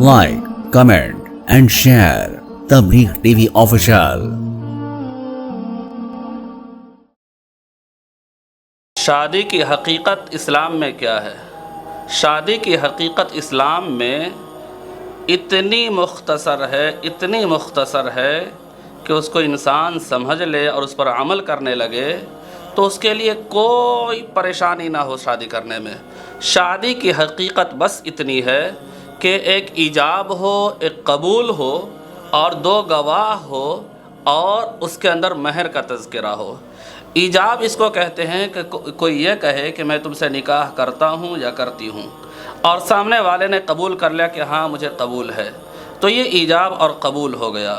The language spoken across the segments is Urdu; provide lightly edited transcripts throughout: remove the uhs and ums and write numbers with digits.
like, comment and share. Tabligh TV Official. شادی کی حقیقت اسلام میں کیا ہے؟ شادی کی حقیقت اسلام میں اتنی مختصر ہے کہ اس کو انسان سمجھ لے اور اس پر عمل کرنے لگے تو اس کے لیے کوئی پریشانی نہ ہو شادی کرنے میں۔ شادی کی حقیقت بس اتنی ہے کہ ایک ایجاب ہو، ایک قبول ہو اور دو گواہ ہو اور اس کے اندر مہر کا تذکرہ ہو۔ ایجاب اس کو کہتے ہیں کہ کوئی یہ کہے کہ میں تم سے نکاح کرتا ہوں یا کرتی ہوں اور سامنے والے نے قبول کر لیا کہ ہاں مجھے قبول ہے، تو یہ ایجاب اور قبول ہو گیا۔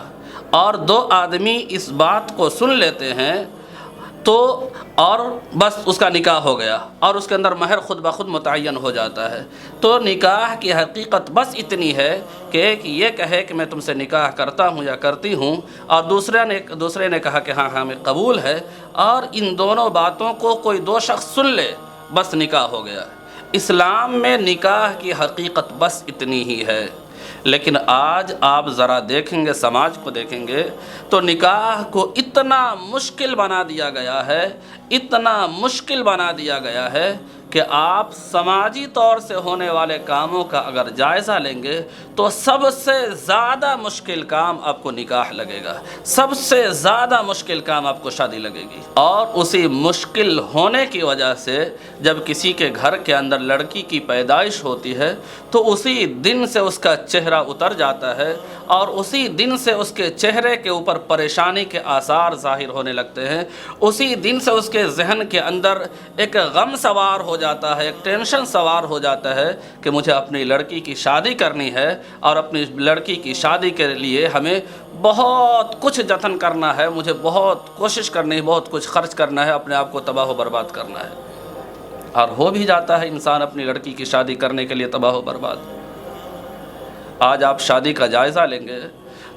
اور دو آدمی اس بات کو سن لیتے ہیں تو اور بس اس کا نکاح ہو گیا اور اس کے اندر مہر خود بخود متعین ہو جاتا ہے۔ تو نکاح کی حقیقت بس اتنی ہے کہ ایک یہ کہے کہ میں تم سے نکاح کرتا ہوں یا کرتی ہوں اور دوسرے نے کہا کہ ہاں ہمیں قبول ہے، اور ان دونوں باتوں کو کوئی دو شخص سن لے بس نکاح ہو گیا۔ اسلام میں نکاح کی حقیقت بس اتنی ہی ہے۔ لیکن آج آپ ذرا دیکھیں گے، سماج کو دیکھیں گے تو نکاح کو اتنا مشکل بنا دیا گیا ہے کہ آپ سماجی طور سے ہونے والے کاموں کا اگر جائزہ لیں گے تو سب سے زیادہ مشکل کام آپ کو نکاح لگے گا، سب سے زیادہ مشکل کام آپ کو شادی لگے گی۔ اور اسی مشکل ہونے کی وجہ سے جب کسی کے گھر کے اندر لڑکی کی پیدائش ہوتی ہے تو اسی دن سے اس کا چہرہ اتر جاتا ہے اور اسی دن سے اس کے چہرے کے اوپر پریشانی کے آثار ظاہر ہونے لگتے ہیں، اسی دن سے اس کے ذہن کے اندر ایک غم سوار ہو جاتا ہے، ایک ٹینشن سوار ہو جاتا ہے کہ مجھے اپنی لڑکی کی شادی کرنی ہے اور اپنی لڑکی کی شادی کے لیے ہمیں بہت کچھ جتن کرنا ہے، مجھے بہت کوشش کرنی ہے، بہت کچھ خرچ کرنا ہے، اپنے آپ کو تباہ و برباد کرنا ہے۔ اور ہو بھی جاتا ہے انسان اپنی لڑکی کی شادی کرنے کے لیے تباہ و برباد۔ آج آپ شادی کا جائزہ لیں گے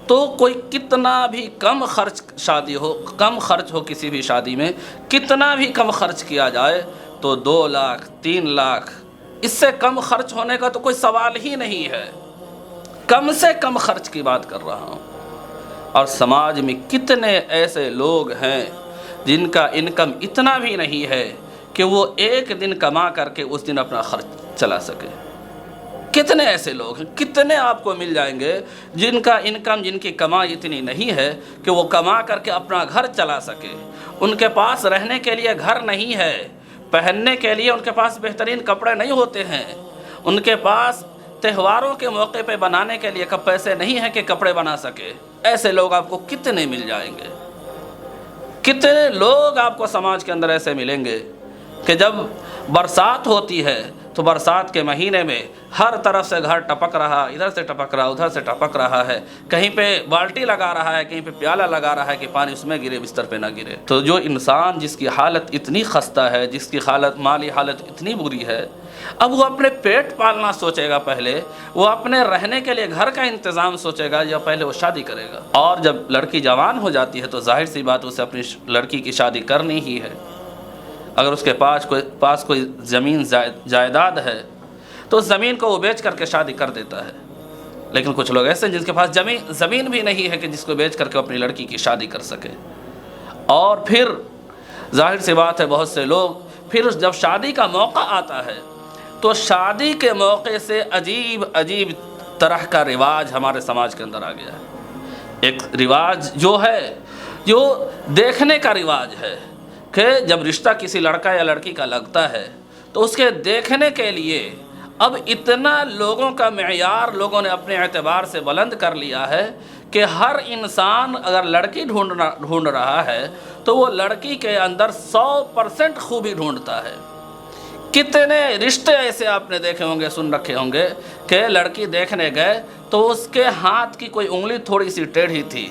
تو کوئی کتنا بھی کم خرچ ہو کسی بھی شادی میں، کتنا بھی کم خرچ کیا جائے تو 2 لاکھ 3 لاکھ، اس سے کم خرچ ہونے کا تو کوئی سوال ہی نہیں ہے۔ کم سے کم خرچ کی بات کر رہا ہوں۔ اور سماج میں کتنے ایسے لوگ ہیں جن کا انکم اتنا بھی نہیں ہے کہ وہ ایک دن کما کر کے اس دن اپنا خرچ چلا سکے۔ کتنے ایسے لوگ ہیں، کتنے آپ کو مل جائیں گے جن کا انکم، جن کی کمائی اتنی نہیں ہے کہ وہ کما کر کے اپنا گھر چلا سکے۔ ان کے پاس رہنے کے لیے گھر نہیں ہے، پہننے کے لیے ان کے پاس بہترین کپڑے نہیں ہوتے ہیں، ان کے پاس تہواروں کے موقع پہ بنانے کے لیے پیسے نہیں ہیں کہ کپڑے بنا سکے۔ ایسے لوگ آپ کو کتنے مل جائیں گے؟ کتنے لوگ آپ کو سماج کے اندر ایسے ملیں گے کہ جب برسات ہوتی ہے تو برسات کے مہینے میں ہر طرف سے گھر ٹپک رہا، ادھر سے ٹپک رہا، ادھر سے ٹپک رہا ہے، کہیں پہ بالٹی لگا رہا ہے، کہیں پہ پیالہ لگا رہا ہے کہ پانی اس میں گرے، بستر پہ نہ گرے۔ تو جو انسان جس کی حالت اتنی خستہ ہے، جس کی مالی حالت اتنی بری ہے، اب وہ اپنے پیٹ پالنا سوچے گا پہلے، وہ اپنے رہنے کے لیے گھر کا انتظام سوچے گا یا پہلے وہ شادی کرے گا؟ اور جب لڑکی جوان ہو جاتی ہے تو ظاہر سی بات اسے اپنی لڑکی کی شادی کرنی ہی ہے۔ اگر اس کے پاس کوئی زمین جائیداد ہے تو زمین کو وہ بیچ کر کے شادی کر دیتا ہے۔ لیکن کچھ لوگ ایسے ہیں جن کے پاس زمین بھی نہیں ہے کہ جس کو بیچ کر کے اپنی لڑکی کی شادی کر سکے۔ اور پھر ظاہر سی بات ہے بہت سے لوگ پھر جب شادی کا موقع آتا ہے تو شادی کے موقع سے عجیب طرح کا رواج ہمارے سماج کے اندر آ گیا ہے۔ ایک رواج جو ہے، جو دیکھنے کا رواج ہے کہ جب رشتہ کسی لڑکا یا لڑکی کا لگتا ہے تو اس کے دیکھنے کے لیے اب اتنا لوگوں کا معیار لوگوں نے اپنے اعتبار سے بلند کر لیا ہے کہ ہر انسان اگر لڑکی ڈھونڈ رہا ہے تو وہ لڑکی کے اندر 100% خوبی ڈھونڈتا ہے۔ کتنے رشتے ایسے آپ نے دیکھے ہوں گے، سن رکھے ہوں گے کہ لڑکی دیکھنے گئے تو اس کے ہاتھ کی کوئی انگلی تھوڑی سی ٹیڑھی تھی،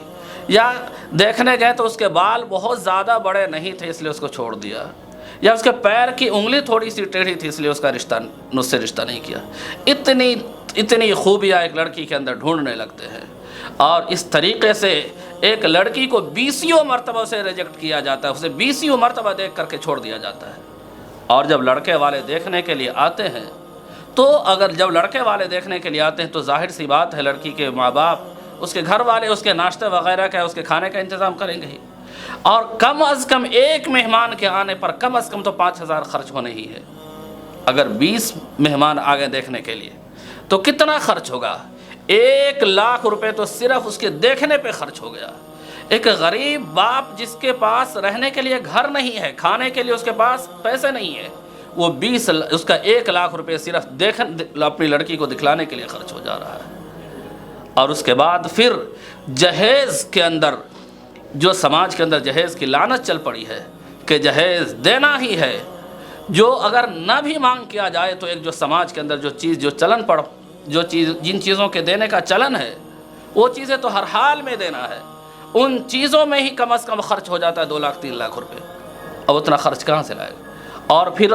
یا دیکھنے گئے تو اس کے بال بہت زیادہ بڑے نہیں تھے اس لیے اس کو چھوڑ دیا، یا اس کے پیر کی انگلی تھوڑی سی ٹیڑھی تھی اس لیے اس سے رشتہ نہیں کیا۔ اتنی خوبیاں ایک لڑکی کے اندر ڈھونڈنے لگتے ہیں، اور اس طریقے سے ایک لڑکی کو 20 مرتبہ سے ریجیکٹ کیا جاتا ہے، اسے 20 مرتبہ دیکھ کر کے چھوڑ دیا جاتا ہے۔ اور جب لڑکے والے دیکھنے کے لیے آتے ہیں تو اگر جب لڑکے والے دیکھنے کے لیے آتے ہیں تو ظاہر سی بات ہے لڑکی کے ماں باپ، اس کے گھر والے اس کے ناشتے وغیرہ کا، اس کے کھانے کا انتظام کریں گے ہی، اور کم از کم ایک مہمان کے آنے پر کم از کم تو 5,000 خرچ ہونے ہی ہے۔ اگر 20 مہمان آگے دیکھنے کے لیے تو کتنا خرچ ہوگا؟ 1,00,000 روپے تو صرف اس کے دیکھنے پہ خرچ ہو گیا۔ ایک غریب باپ جس کے پاس رہنے کے لیے گھر نہیں ہے، کھانے کے لیے اس کے پاس پیسے نہیں ہے، وہ اس کا 1,00,000 روپے صرف اپنی لڑکی کو دکھلانے کے لیے خرچ ہو جا رہا ہے۔ اور اس کے بعد پھر جہیز کے اندر، جو سماج کے اندر جہیز کی لعنت چل پڑی ہے کہ جہیز دینا ہی ہے، جو اگر نہ بھی مانگ کیا جائے تو ایک جو سماج کے اندر جن چیزوں کے دینے کا چلن ہے، وہ چیزیں تو ہر حال میں دینا ہے، ان چیزوں میں ہی کم از کم خرچ ہو جاتا ہے 2,00,000 3,00,000 روپے۔ اب اتنا خرچ کہاں سے لائے گا؟ اور پھر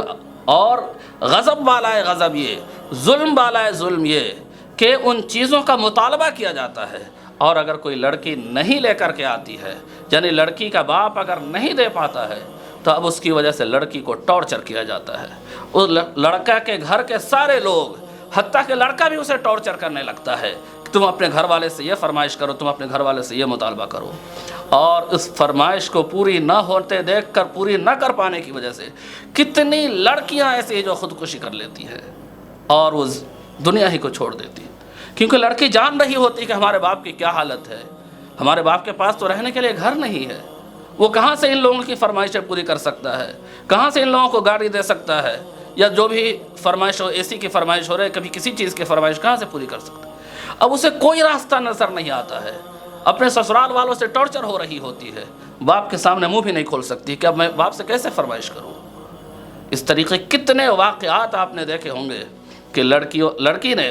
غضب والا ہے غضب یہ، ظلم والا ہے ظلم یہ کہ ان چیزوں کا مطالبہ کیا جاتا ہے، اور اگر کوئی لڑکی نہیں لے کر کے آتی ہے، یعنی لڑکی کا باپ اگر نہیں دے پاتا ہے، تو اب اس کی وجہ سے لڑکی کو ٹارچر کیا جاتا ہے۔ اس لڑکا کے گھر کے سارے لوگ، حتیٰ کہ لڑکا بھی اسے ٹارچر کرنے لگتا ہے کہ تم اپنے گھر والے سے یہ فرمائش کرو، تم اپنے گھر والے سے یہ مطالبہ کرو، اور اس فرمائش کو پوری نہ ہوتے دیکھ کر، پوری نہ کر پانے کی وجہ سے کتنی لڑکیاں ایسی ہیں جو خودکشی کر لیتی ہیں اور وہ دنیا ہی کو چھوڑ دیتی ہیں، کیونکہ لڑکی جان رہی ہوتی کہ ہمارے باپ کی کیا حالت ہے، ہمارے باپ کے پاس تو رہنے کے لیے گھر نہیں ہے، وہ کہاں سے ان لوگوں کی فرمائشیں پوری کر سکتا ہے، کہاں سے ان لوگوں کو گاڑی دے سکتا ہے، یا جو بھی فرمائش ہو، اے سی کی فرمائش ہو رہے، کبھی کسی چیز کی فرمائش کہاں سے پوری کر سکتا ہے؟ اب اسے کوئی راستہ نظر نہیں آتا ہے، اپنے سسرال والوں سے ٹارچر ہو رہی ہوتی ہے، باپ کے سامنے منہ بھی نہیں کھول سکتی کہ اب میں باپ سے کیسے فرمائش کروں۔ اس طریقے کتنے واقعات آپ نے دیکھے ہوں گے کہ لڑکی نے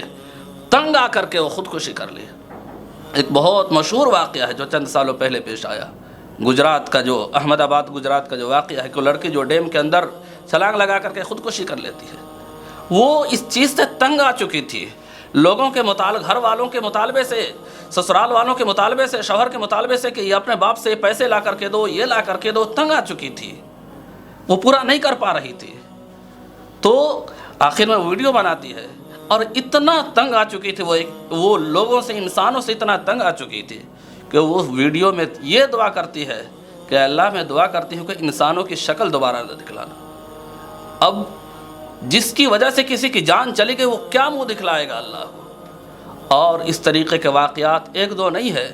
تنگ آ کر کے وہ خودکشی کر لی۔ ایک بہت مشہور واقعہ ہے جو چند سالوں پہلے پیش آیا، گجرات کا، جو احمد آباد گجرات کا جو واقعہ ہے کہ لڑکی جو ڈیم کے اندر چھلانگ لگا کر کے خودکشی کر لیتی ہے، وہ اس چیز سے تنگ آ چکی تھی، لوگوں کے گھر والوں کے مطالبے سے، سسرال والوں کے مطالبے سے، شوہر کے مطالبے سے کہ یہ اپنے باپ سے پیسے لا کر کے دو، یہ لا کر کے دو، تنگ آ چکی تھی، وہ پورا نہیں کر پا رہی تھی، تو آخر میں ویڈیو بناتی ہے، اور اتنا تنگ آ چکی تھی وہ لوگوں سے، انسانوں سے اتنا تنگ آ چکی تھی کہ وہ ویڈیو میں یہ دعا کرتی ہے کہ اللہ میں دعا کرتی ہوں کہ انسانوں کی شکل دوبارہ نہ دکھلانا۔ اب جس کی وجہ سے کسی کی جان چلی گئی، وہ کیا منہ دکھلائے گا اللہ کو؟ اور اس طریقے کے واقعات ایک دو نہیں ہے،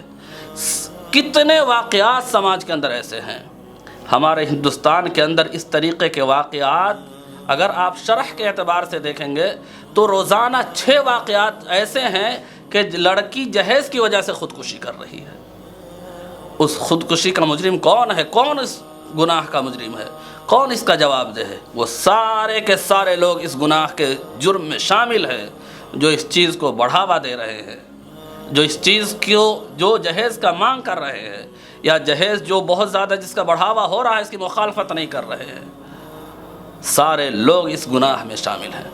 کتنے واقعات سماج کے اندر ایسے ہیں۔ ہمارے ہندوستان کے اندر اس طریقے کے واقعات اگر آپ شرح کے اعتبار سے دیکھیں گے تو روزانہ 6 واقعات ایسے ہیں کہ لڑکی جہیز کی وجہ سے خودکشی کر رہی ہے۔ اس خودکشی کا مجرم کون ہے؟ کون اس گناہ کا مجرم ہے؟ کون اس کا جواب دہ ہے؟ وہ سارے کے سارے لوگ اس گناہ کے جرم میں شامل ہیں، جو اس چیز کو بڑھاوا دے رہے ہیں، جو اس چیز کو، جو جہیز کا مانگ کر رہے ہیں، یا جہیز جو بہت زیادہ جس کا بڑھاوا ہو رہا ہے اس کی مخالفت نہیں کر رہے ہیں، سارے لوگ اس گناہ میں شامل ہیں۔